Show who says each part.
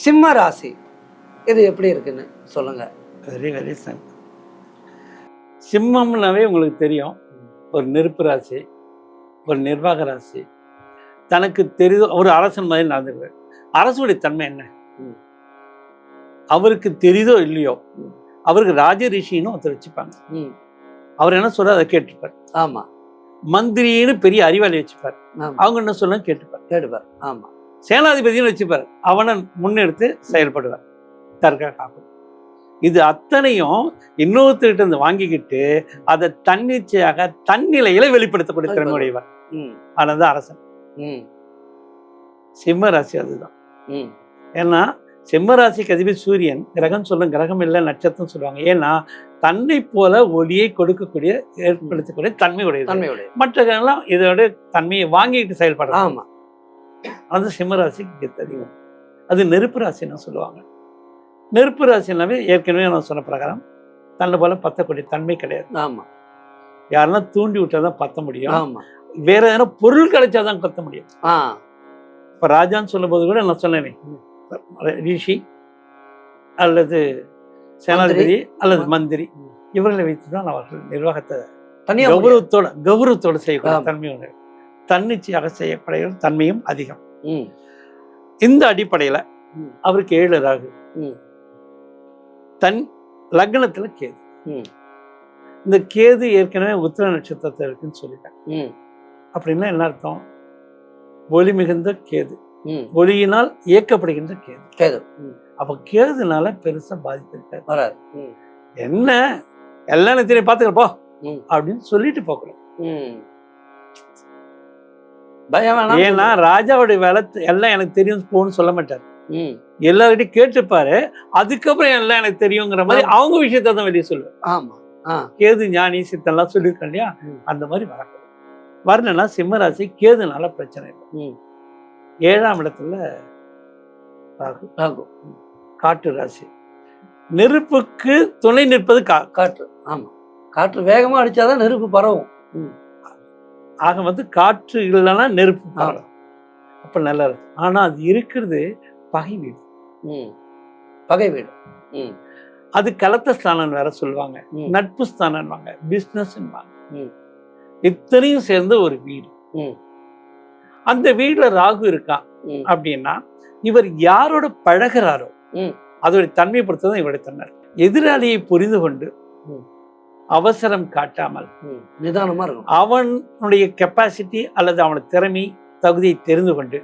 Speaker 1: சிம்ம ராசி இது எப்படி இருக்குன்னு சொல்லுங்க.
Speaker 2: Very very simple. சிம்மம்னாவே உங்களுக்கு தெரியும், ஒரு நெருப்பு ராசி, ஒரு நிர்வாக ராசி. தனக்கு தெரியுதோ ஒரு அரசன் மாதிரி நடந்துக்குவார். அரசுடைய தன்மை என்ன? அவருக்கு தெரியுதோ இல்லையோ, அவருக்கு ராஜ ரிஷின்னு ஒருத்தர் வச்சுப்பாங்க. அவர் என்ன சொல்ற அதை கேட்டுப்பார்.
Speaker 1: ஆமா.
Speaker 2: மந்திரின்னு பெரிய அறிவாளி வச்சுப்பார். அவங்க என்ன சொல்ல கேட்டுப்பார்.
Speaker 1: ஆமா.
Speaker 2: சேனாதிபதினு வச்சுப்பார். அவனை முன்னெடுத்து செயல்படுவார். தற்காக காக்கும். இது அத்தனையும் இன்னொருத்தர்கிட்ட இருந்து வாங்கிக்கிட்டு அதை தன்னிச்சையாக தன்னிலையில வெளிப்படுத்தக்கூடிய திறமையுடையவர். அதுதான் அரசன். சிம்ம ராசி அதுதான். ஏன்னா சிம்ம ராசிக்கு அதிபதி சூரியன். கிரகம் சொல்லும், கிரகம் இல்லை நட்சத்திரம் சொல்லுவாங்க. ஏன்னா தன்னை போல ஒளியை கொடுக்கக்கூடிய ஏற்படுத்தக்கூடிய தன்மை உடையது. மற்ற கிரகம்லாம் இதோட தன்மையை வாங்கிட்டு செயல்படுறாங்க.
Speaker 1: ஆமா.
Speaker 2: அது சிம்ம ராசிக்கு அதிகம். அது நெருப்பு ராசின்னு சொல்லுவாங்க. நெருப்பு ராசினாவே ஏற்கனவே நான் சொன்ன பிரகாரம் தன்னை போல பத்தக்கூடிய தன்மை கிடையாது.
Speaker 1: ஆமா.
Speaker 2: யாருன்னா தூண்டி விட்டாதான் பத்த முடியும்.
Speaker 1: ஆமா.
Speaker 2: வேற எதனா பொருள் கிடைச்சாதான் பத்த முடியும். இப்ப ராஜான்னு சொல்லும் போது கூட நான் சொன்னேனே, ரிஷி அல்லது சேனாதிபதி அல்லது மந்திரி இவர்களை வைத்துதான் அவர்கள் நிர்வாகத்தை கௌரவத்தோடு செய்யக்கூடிய தன்மை உண்டு. தன்னிச்சையாக செய்யக்கூடிய தன்மையும் அதிகம். இந்த அடிப்படையில அவருக்கு 7 ராகு, தன் லக்னத்துல கேது. இந்த கேது ஏற்கனவே உத்திர நட்சத்திரத்தில் இருக்குன்னு சொல்லிட்டேன். அப்படின்னா என்ன அர்த்தம்? ஒளி மிகுந்த கேது, ஒளியினால் இயக்கப்படுகின்ற கேது. அப்ப கேதுனால பெருசா பாதிப்பு இருக்காது. என்ன எல்லாம் எனக்கு தெரியும் பாத்துக்கப்போ அப்படின்னு சொல்லிட்டு போகலாம். ஏன்னா ராஜாவுடைய வேலை எல்லாம் எனக்கு தெரியும் போன்னு சொல்ல மாட்டார். எல்லார்கிட்டையும் கேட்டுப்பாரு. அதுக்கப்புறம் எல்லாம் எனக்கு தெரியுங்கிற மாதிரி அவங்க விஷயத்தான் வெளியே சொல்லுவார்.
Speaker 1: ஆமா.
Speaker 2: கேது ஞானி சித்தெல்லாம் சொல்லியிருக்கேன் இல்லையா, அந்த மாதிரி வரலன்னா சிம்மராசி கேதுனால பிரச்சனை இல்லை. 7ஆம் இடத்துல ராகு, காற்று ராசி. நெருப்புக்கு துணை நிற்பது காற்று.
Speaker 1: ஆமா. காற்று வேகமா அடிச்சாதான் நெருப்பு பரவும்.
Speaker 2: ஆக காற்று இல்லைன்னா நெருப்பு பரவும். அப்ப நல்லா இருக்கு. ஆனா அது இருக்கிறது பகை வீடு.
Speaker 1: பகை வீடு.
Speaker 2: அது கலத்த ஸ்தானம் வேற சொல்லுவாங்க, நட்பு ஸ்தானம், பிசினஸ். இத்தனையும் சேர்ந்த ஒரு வீடு. அந்த வீட்டுல ராகு இருக்கா அப்படின்னா இவர் யாரோட பழகிறாரோ அதோடைய தன்மை பொறுத்ததான் இவருடைய தன்மை. எதிராளியை புரிந்து கொண்டு அவசரம் காட்டாமல்
Speaker 1: நிதானமா இருக்கும்.
Speaker 2: அவனுடைய கெப்பாசிட்டி அல்லது அவனுடைய திறமை தகுதியை தெரிந்து கொண்டு